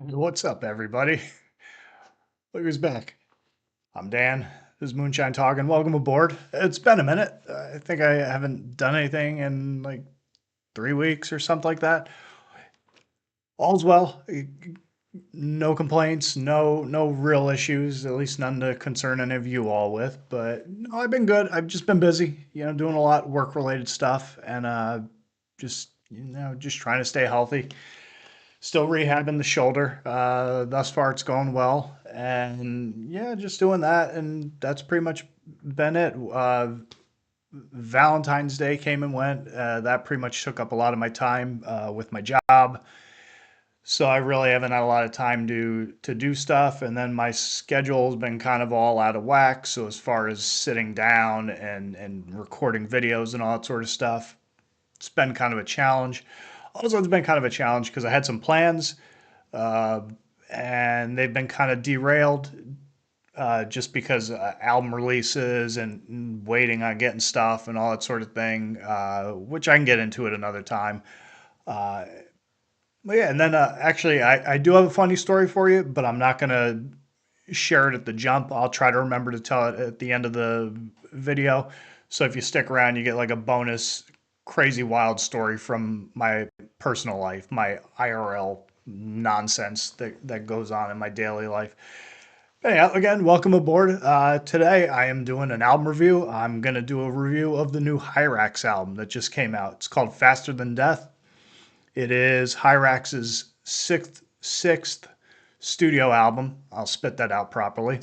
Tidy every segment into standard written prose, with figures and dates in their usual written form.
What's up, everybody? Look who's back. I'm Dan. This is Moonshine talking. Welcome aboard. It's been a minute. I think I haven't done anything in like 3 weeks or something like that. All's well. No complaints. No real issues. At least none to concern any of you all with. But no, I've been good. I've just been busy. Doing a lot of work related stuff and just trying to stay healthy. Still rehabbing the shoulder. Thus far, it's going well, and yeah, just doing that, and that's pretty much been it. Valentine's Day came and went. That pretty much took up a lot of my time with my job, so I really haven't had a lot of time to do stuff. And then my schedule's been kind of all out of whack. So as far as sitting down and recording videos and all that sort of stuff, it's been kind of a challenge. Also, it's been kind of a challenge because I had some plans uh, and they've been kind of derailed just because album releases and waiting on getting stuff and all that sort of thing, which I can get into at another time. Uh, but yeah, and then actually, I do have a funny story for you, but I'm not going to share it at the jump. I'll try to remember to tell it at the end of the video. So if you stick around, you get like a bonus crazy wild story from my personal life, my IRL nonsense that goes on in my daily life. Anyhow, again, welcome aboard. Today I am doing an album review. I'm going to do a review of the new Hirax album that just came out. It's called Faster Than Death. It is Hirax's sixth studio album. I'll spit that out properly.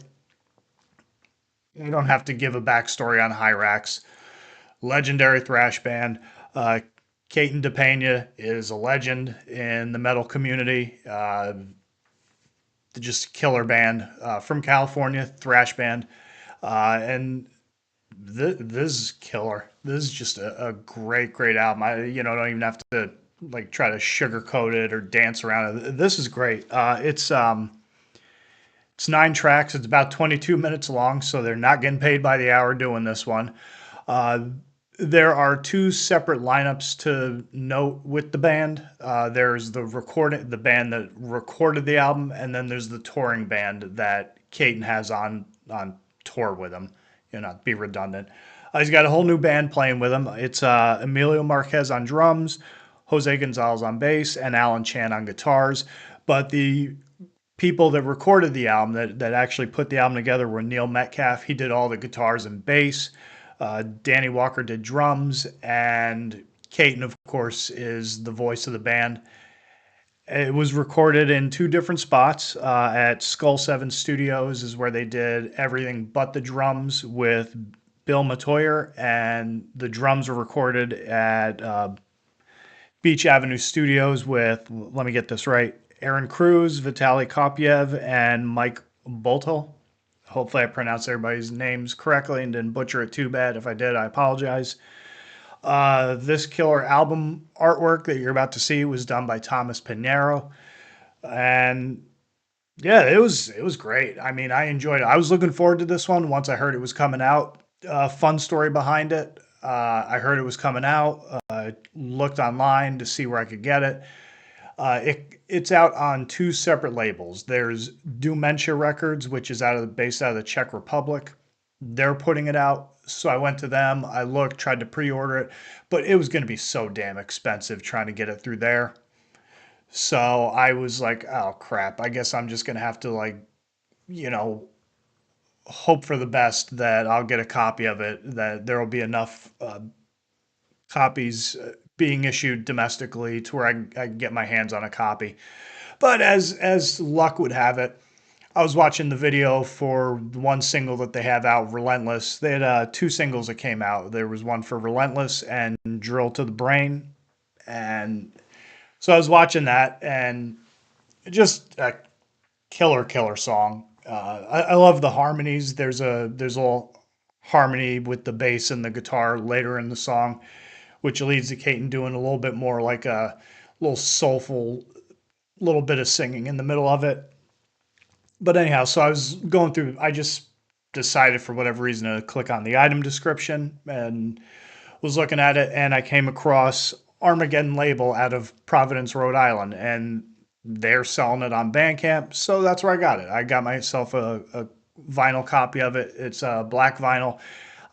You don't have to give a backstory on Hirax. Legendary thrash band. Uh, Caton DePena is a legend in the metal community. Just killer band from California, thrash band. And this is killer. This is just a great album. Don't even have to like try to sugarcoat it or dance around it. This is great. It's 9 tracks. It's about 22 minutes long, so they're not getting paid by the hour doing this one. Uh, there are two separate lineups to note with the band. There's the band that recorded the album, and then there's the touring band that Caton has on tour with him. Not be redundant. He's got a whole new band playing with him. It's Emilio Marquez on drums, Jose Gonzalez on bass, and Alan Chan on guitars. But the people that recorded the album that actually put the album together were Neil Metcalf. He did all the guitars and bass. Danny Walker did drums, and Caton, of course, is the voice of the band. It was recorded in two different spots. At Skull 7 Studios is where they did everything but the drums with Bill Matoyer, and the drums were recorded at Beach Avenue Studios with, let me get this right, Aaron Cruz, Vitaly Kopyev, and Mike Boltel. Hopefully, I pronounced everybody's names correctly and didn't butcher it too bad. If I did, I apologize. This killer album artwork that you're about to see was done by Thomas Pinero, and yeah, it was great. I mean, I enjoyed it. I was looking forward to this one once I heard it was coming out. Fun story behind it. I heard it was coming out. Looked online to see where I could get it. It's out on two separate labels. There's Dementia Records, which is based out of the Czech Republic. They're putting it out, so I went to them. I looked, tried to pre-order it, but it was going to be so damn expensive trying to get it through there. So I was like, oh crap! I guess I'm just going to have to you know hope for the best that I'll get a copy of it. That there will be enough copies being issued domestically to where I can get my hands on a copy. But as luck would have it, I was watching the video for the one single that they have out, Relentless. They had two singles that came out. There was one for Relentless and Drill to the Brain. And so I was watching that, and just a killer song. I love the harmonies. There's a little harmony with the bass and the guitar later in the song, which leads to Caton doing a little bit more like a little soulful little bit of singing in the middle of it. But anyhow, so I was going through, I just decided for whatever reason to click on the item description and was looking at it, and I came across Armageddon Label out of Providence, Rhode Island. And they're selling it on Bandcamp, so that's where I got it. I got myself a vinyl copy of it. It's a black vinyl.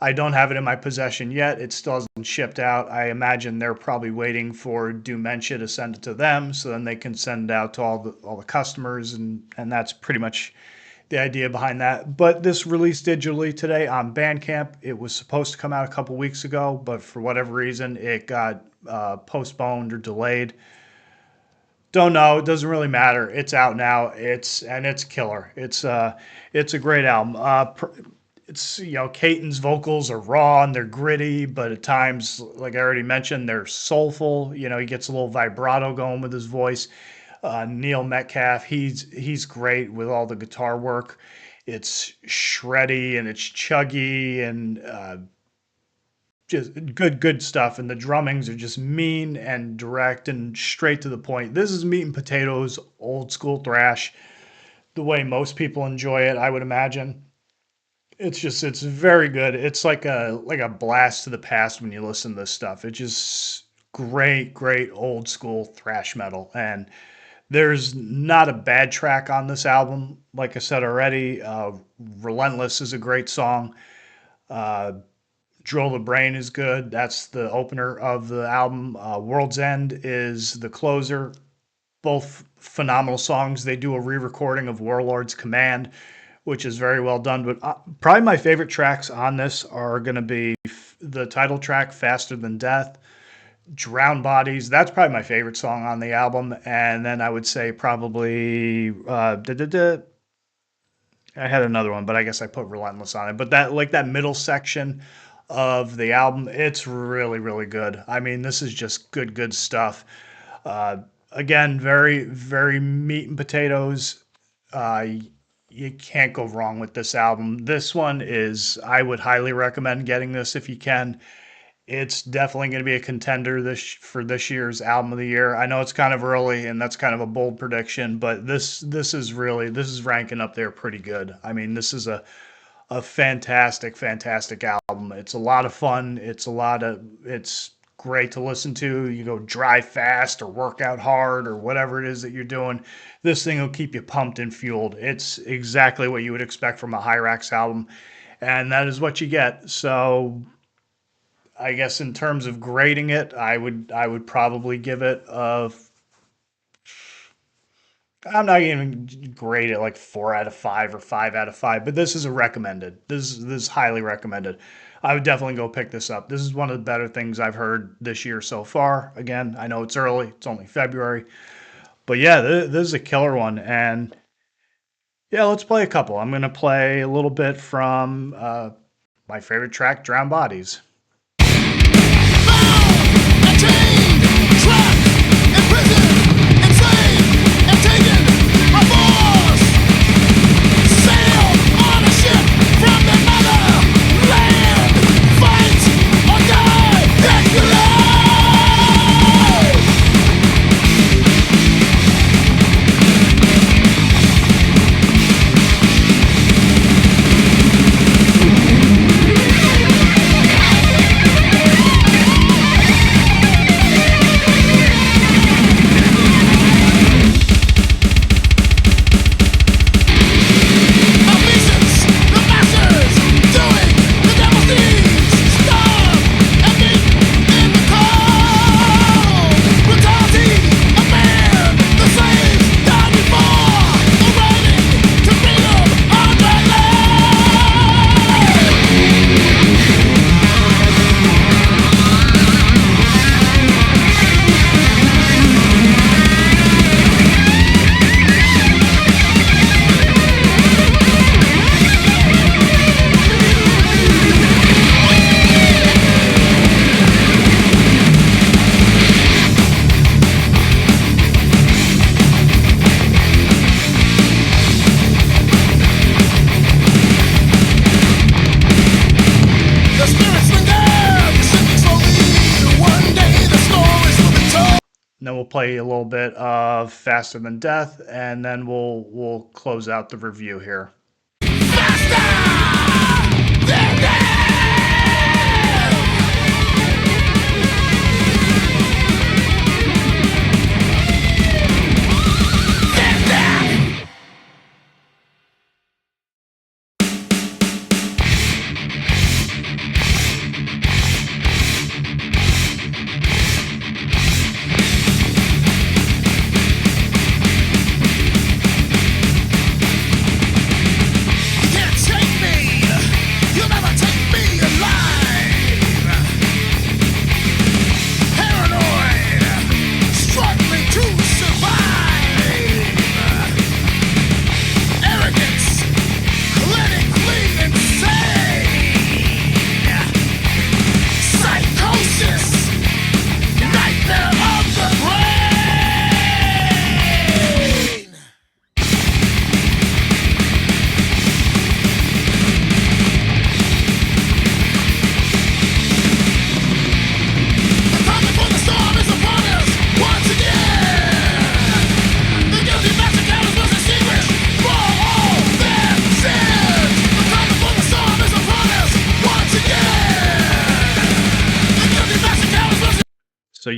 I don't have it in my possession yet. It still hasn't shipped out. I imagine they're probably waiting for Dementia to send it to them, so then they can send it out to all the customers, and that's pretty much the idea behind that. But this released digitally today on Bandcamp. It was supposed to come out a couple weeks ago, but for whatever reason, it got postponed or delayed. Don't know. It doesn't really matter. It's out now. It's killer. It's a great album. It's Caton's vocals are raw and they're gritty, but at times, like I already mentioned, they're soulful. He gets a little vibrato going with his voice. Neil Metcalf, he's great with all the guitar work. It's shreddy and it's chuggy and just good stuff. And the drummings are just mean and direct and straight to the point. This is meat and potatoes, old school thrash, the way most people enjoy it, I would imagine. It's very good. It's like a blast to the past when you listen to this stuff. It's just great old school thrash metal. And there's not a bad track on this album. Like I said already, Relentless is a great song. Uh, Drill the Brain is good. That's the opener of the album. World's End is the closer. Both phenomenal songs. They do a re-recording of Warlord's Command, which is very well done. But probably my favorite tracks on this are going to be the title track, Faster Than Death, Drown Bodies. That's probably my favorite song on the album. And then I would say probably I had another one, but I guess I put Relentless on it. But that middle section of the album, it's really good. I mean, this is just good stuff. Uh, Again, very meat and potatoes. Uh, you can't go wrong with this album. This one I would highly recommend getting this if you can. It's definitely going to be a contender for this year's album of the year. I know it's kind of early and that's kind of a bold prediction, but this is ranking up there pretty good. I mean, this is a fantastic album. It's a lot of fun. It's great to listen to. You go drive fast or work out hard or whatever it is that you're doing. This thing will keep you pumped and fueled. It's exactly what you would expect from a Hirax album, and that is what you get. So I guess in terms of grading it, I would probably give it a. I'm not even grade it like 4 out of 5 or 5 out of 5, but this is a recommended. This is highly recommended. I would definitely go pick this up. This is one of the better things I've heard this year so far. Again, I know it's early; it's only February, but yeah, this is a killer one. And yeah, let's play a couple. I'm gonna play a little bit from my favorite track, "Drown Bodies." And then we'll play a little bit of Faster Than Death, and then we'll close out the review here. Faster than death!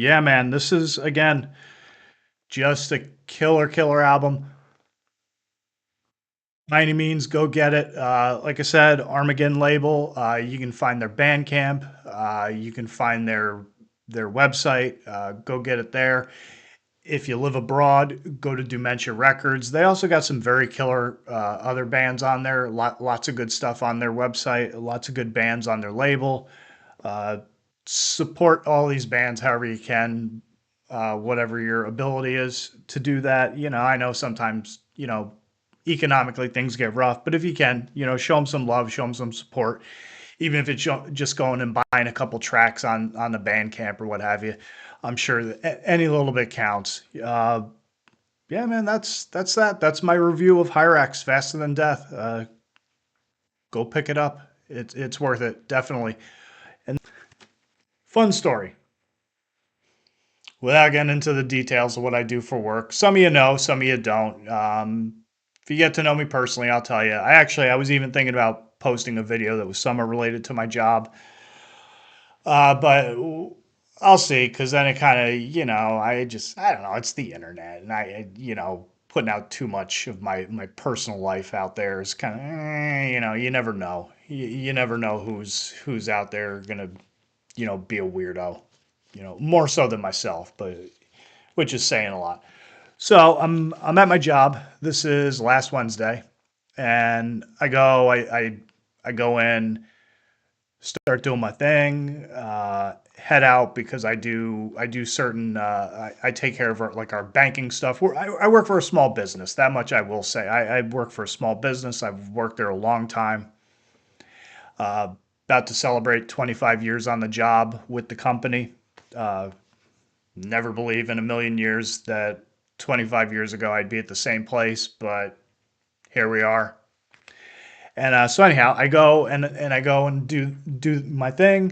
yeah, man, this is again just a killer album. By any means, go get it. Like I said, Armageddon label. You can find their Bandcamp. You can find their website. Go get it there. If you live abroad, go to Dementia Records. They also got some very killer other bands on there. Lots of good stuff on their website. Lots of good bands on their label. Uh, Support all these bands however you can, whatever your ability is to do that. I know sometimes, economically things get rough, but if you can, show them some love, show them some support, even if it's just going and buying a couple tracks on the Bandcamp or what have you. I'm sure that any little bit counts. Yeah, man, that's that. That's my review of Hirax Faster Than Death. Go pick it up. It's worth it, definitely. And fun story. Without getting into the details of what I do for work, some of you know, some of you don't. If you get to know me personally, I'll tell you. I was even thinking about posting a video that was somewhat related to my job, but I'll see, because then it kind of, I don't know, it's the internet, and putting out too much of my personal life out there is kind of, you never know. You never know who's out there gonna, be a weirdo, more so than myself, but which is saying a lot. So I'm at my job. This is last Wednesday, and I go in, start doing my thing, head out because I do certain I take care of our banking stuff. I work for a small business. That much I will say. I work for a small business. I've worked there a long time. Uh, About to celebrate 25 years on the job with the company. Uh, Never believe in a million years that 25 years ago I'd be at the same place, but here we are. And so anyhow, I go and do my thing.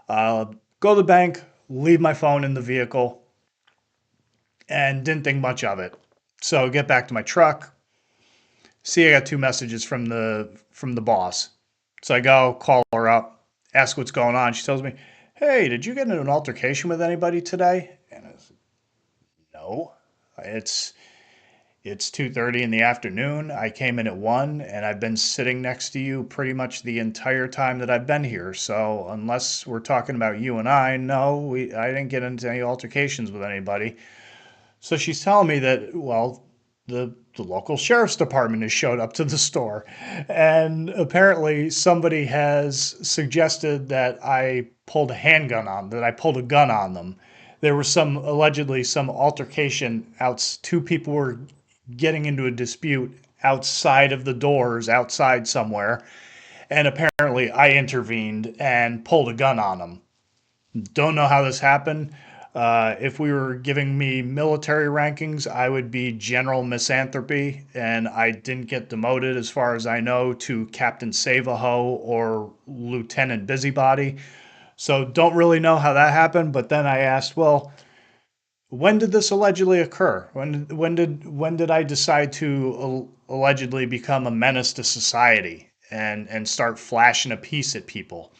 Uh, Go to the bank, leave my phone in the vehicle, and didn't think much of it. So get back to my truck. See, I got two messages from the boss. So I go call her up, ask what's going on. She tells me, "Hey, did you get into an altercation with anybody today?" And I said, "No, it's it's 2:30 in the afternoon. I came in at 1 and I've been sitting next to you pretty much the entire time that I've been here. So unless we're talking about you and I, no, I didn't get into any altercations with anybody." So she's telling me that, well, the local sheriff's department has showed up to the store, and apparently somebody has suggested that I pulled a gun on them. There was allegedly some altercation out. Two people were getting into a dispute outside of the doors, outside somewhere, and apparently I intervened and pulled a gun on them. Don't know how this happened. If we were giving me military rankings, I would be General Misanthropy, and I didn't get demoted, as far as I know, to Captain Save-A-Ho or Lieutenant Busybody. So don't really know how that happened. But then I asked, well, when did this allegedly occur? When did I decide to allegedly become a menace to society and start flashing a piece at people?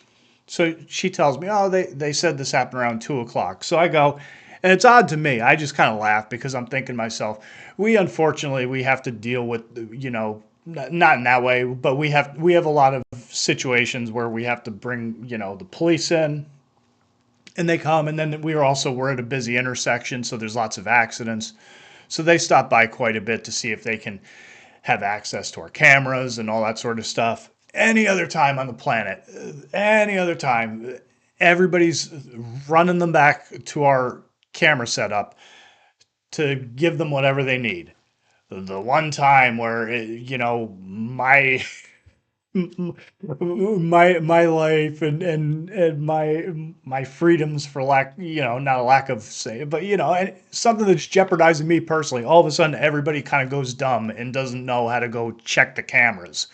So she tells me, oh, they said this happened around 2 o'clock. So I go, and it's odd to me. I just kind of laugh because I'm thinking to myself, unfortunately we have to deal with, not in that way, but we have a lot of situations where we have to bring, the police in, and they come, and then we're at a busy intersection, so there's lots of accidents. So they stop by quite a bit to see if they can have access to our cameras and all that sort of stuff. Any other time on the planet, any other time, everybody's running them back to our camera setup to give them whatever they need. The one time where my life and my freedoms, for lack, not a lack of say, but and something that's jeopardizing me personally, all of a sudden everybody kind of goes dumb and doesn't know how to go check the cameras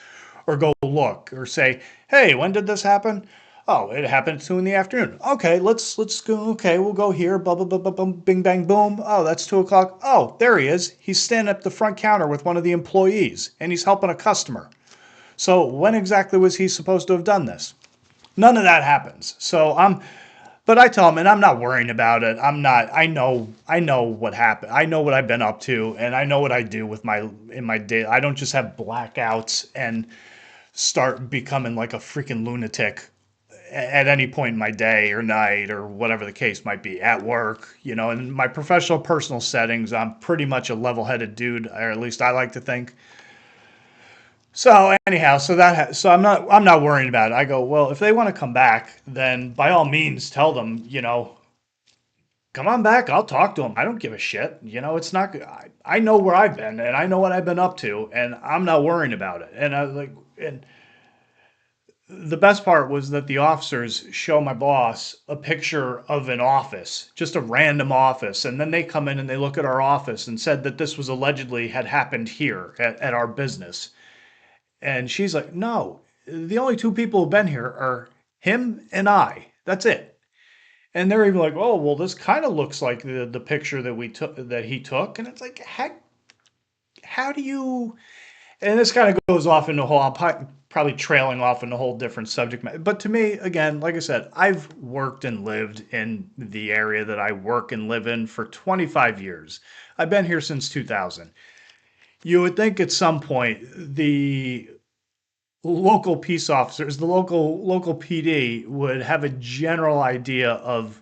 or go look or say, hey, when did this happen? Oh, it happened at 2 in the afternoon. Okay, let's go. Okay, we'll go here. Blah blah blah blah blah. Bing bang boom. Oh, that's 2 o'clock. Oh, there he is. He's standing up the front counter with one of the employees, and he's helping a customer. So when exactly was he supposed to have done this? None of that happens. So But I tell them, and I'm not worrying about it. I'm not. I know what happened. I know what I've been up to, and I know what I do with my in my day. I don't just have blackouts and start becoming like a freaking lunatic at any point in my day or night or whatever the case might be at work. In my professional, personal settings, I'm pretty much a level-headed dude, or at least I like to think. So anyhow, so I'm not worrying about it. I go, well, if they want to come back, then by all means tell them, come on back. I'll talk to them. I don't give a shit. It's not. I know where I've been and I know what I've been up to, and I'm not worrying about it. And I like, and the best part was that the officers show my boss a picture of an office, just a random office, and then they come in and they look at our office and said that this was allegedly had happened here at our business. And she's like, no, the only two people who've been here are him and I. That's it. And they're even like, oh, well, this kind of looks like the picture that we took that he took. And it's like, how do you? And this kind of goes off into a whole. I'm probably trailing off into a whole different subject matter. But to me, again, like I said, I've worked and lived in the area that I work and live in for 25 years. I've been here since 2000. You would think at some point the local peace officers, the local PD would have a general idea of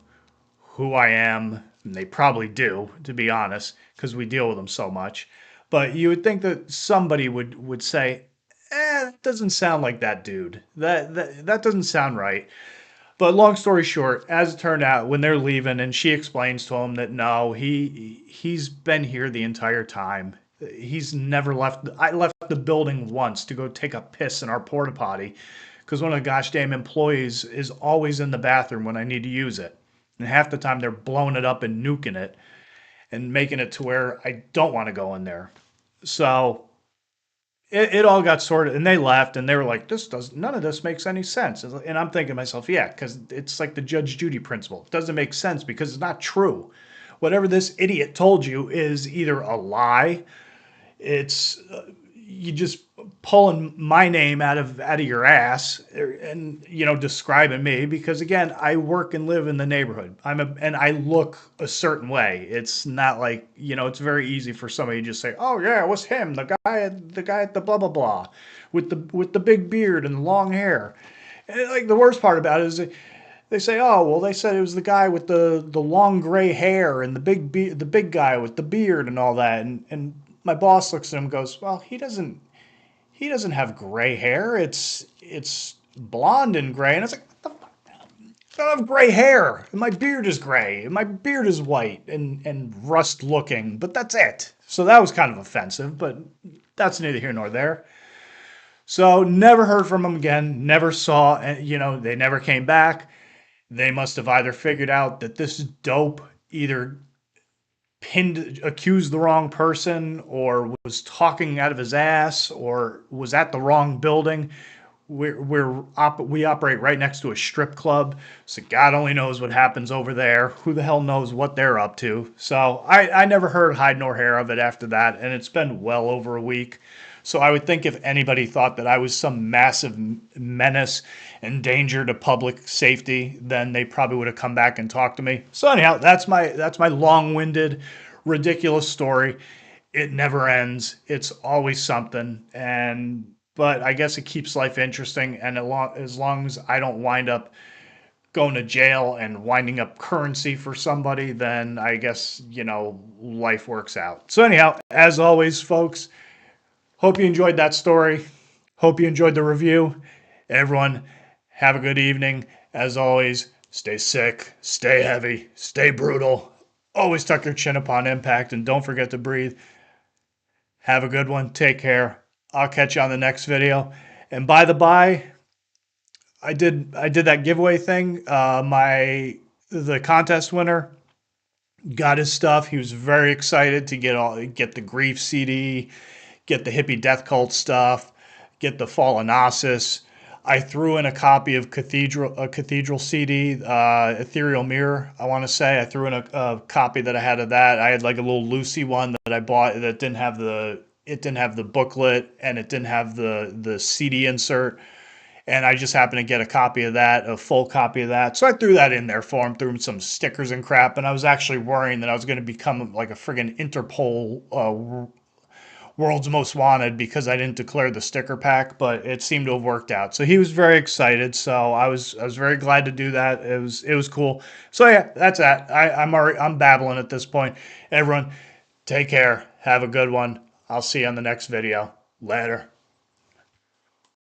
who I am, and they probably do, to be honest, because we deal with them so much. But you would think that somebody would say, that doesn't sound like that dude. That doesn't sound right. But long story short, as it turned out, when they're leaving, and she explains to him that no, he's been here the entire time. He's never left. I left the building once to go take a piss in our porta potty because one of the gosh damn employees is always in the bathroom when I need to use it. And half the time they're blowing it up and nuking it and making it to where I don't want to go in there. So it all got sorted and they left and they were like, none of this makes any sense. And I'm thinking to myself, yeah, because it's like the Judge Judy principle. It doesn't make sense because it's not true. Whatever this idiot told you is either a lie, it's you just pulling my name out of your ass and describing me because again I work and live in the neighborhood. And I look a certain way. It's not like it's very easy for somebody to just say, oh yeah, it was him, the guy at the blah blah blah with the big beard and the long hair. And like the worst part about it is they say, oh well, they said it was the guy with the long gray hair and the big guy with the beard and all that. And my boss looks at him and goes, well, he doesn't have gray hair. It's blonde and gray. And I was like, what the fuck? I don't have gray hair. My beard is gray. My beard is white and rust looking, but that's it. So that was kind of offensive, but that's neither here nor there. So never heard from them again. Never saw, they never came back. They must have either figured out that this dope either accused the wrong person or was talking out of his ass or was at the wrong building. We operate right next to a strip club, so God only knows what happens over there. Who the hell knows what they're up to? So I never heard hide nor hair of it after that, and it's been well over a week. So I would think if anybody thought that I was some massive menace and danger to public safety, then they probably would have come back and talked to me. So anyhow, that's my long-winded, ridiculous story. It never ends. It's always something, but I guess it keeps life interesting. And as long as I don't wind up going to jail and winding up currency for somebody, then I guess life works out. So anyhow, as always, folks. Hope you enjoyed that story. Hope you enjoyed the review. Everyone, have a good evening. As always, stay sick, stay heavy, stay brutal. Always tuck your chin upon impact and don't forget to breathe. Have a good one. Take care. I'll catch you on the next video. And by the by, I did that giveaway thing. The contest winner got his stuff. He was very excited to get the Grief CD, get the hippie death cult stuff, get the Fallen-Osis. I threw in a copy of Cathedral CD, Ethereal Mirror, I want to say. I threw in a copy that I had of that. I had like a little Lucy one that I bought that didn't have the booklet and it didn't have the CD insert. and I just happened to get a copy of that, a full copy of that. So I threw that in there for him, threw him some stickers and crap. And I was actually worrying that I was going to become like a friggin' Interpol World's Most Wanted because I didn't declare the sticker pack, but it seemed to have worked out. So he was very excited. So I was very glad to do that. It was cool. So yeah, that's that. I'm babbling at this point. Everyone, take care. Have a good one. I'll see you on the next video. Later.